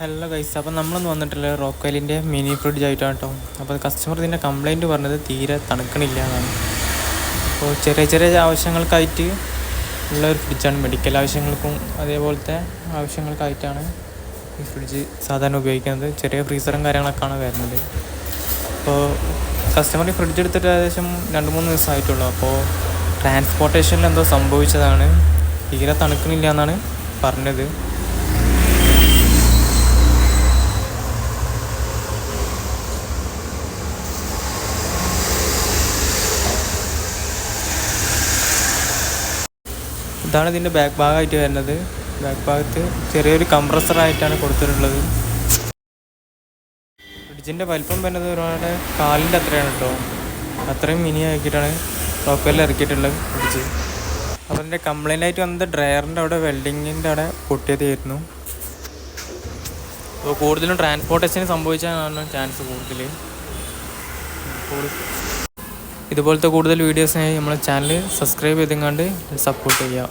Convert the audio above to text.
Hello guys, അപ്പോൾ നമ്മളൊന്ന് വന്നിട്ടുള്ള റോക്ക്വെല്ലിൻ്റെ മിനി ഫ്രിഡ്ജ് ആയിട്ടാണ് കേട്ടോ. അപ്പോൾ കസ്റ്റമർ ഇതിൻ്റെ കംപ്ലയിൻറ്റ് പറഞ്ഞത് തീരെ തണുക്കണില്ല എന്നാണ്. അപ്പോൾ ചെറിയ ചെറിയ ആവശ്യങ്ങൾക്കായിട്ട് ഉള്ള ഒരു ഫ്രിഡ്ജാണ്. മെഡിക്കൽ ആവശ്യങ്ങൾക്കും അതേപോലത്തെ ആവശ്യങ്ങൾക്കായിട്ടാണ് ഈ ഫ്രിഡ്ജ് സാധാരണ ഉപയോഗിക്കുന്നത്. ചെറിയ ഫ്രീസറും കാര്യങ്ങളൊക്കെയാണ് വരുന്നത്. അപ്പോൾ കസ്റ്റമർ ഈ ഫ്രിഡ്ജ് എടുത്തിട്ട് ഏകദേശം 2-3 ദിവസമായിട്ടുള്ളൂ. അപ്പോൾ ട്രാൻസ്പോർട്ടേഷനിൽ എന്തോ സംഭവിച്ചതാണ്, തീരെ തണുക്കണില്ല എന്നാണ് പറഞ്ഞത്. ഇതാണ് ഇതിൻ്റെ ബാക്ക് ഭാഗമായിട്ട് വരുന്നത്. ബാക്ക് ഭാഗത്ത് ചെറിയൊരു കംപ്രസറായിട്ടാണ് കൊടുത്തിട്ടുള്ളത്. ഫ്രിഡ്ജിൻ്റെ വലിപ്പം വരുന്നത് ഒരാളുടെ കാലിൻ്റെ അത്രയാണ് കേട്ടോ. അത്രയും മിനി ആക്കിയിട്ടാണ് റോക്ക്വെല്ലിൽ ഇറക്കിയിട്ടുള്ളത് ഫ്രിഡ്ജ്. അപ്പോൾ അതിൻ്റെ കംപ്ലൈൻ്റ് ആയിട്ട് വന്നത് ഡ്രയറിൻ്റെ അവിടെ വെൽഡിങ്ങിൻ്റെ അവിടെ പൊട്ടിയതായിരുന്നു. അപ്പോൾ കൂടുതലും ട്രാൻസ്പോർട്ടേഷന് സംഭവിച്ചാണ് ചാൻസ് കൂടുതൽ. ഇതുപോലത്തെ കൂടുതൽ വീഡിയോസിനായി നമ്മളെ ചാനൽ സബ്സ്ക്രൈബ് ചെയ്തെങ്ങാണ്ട് സപ്പോർട്ട് ചെയ്യുക.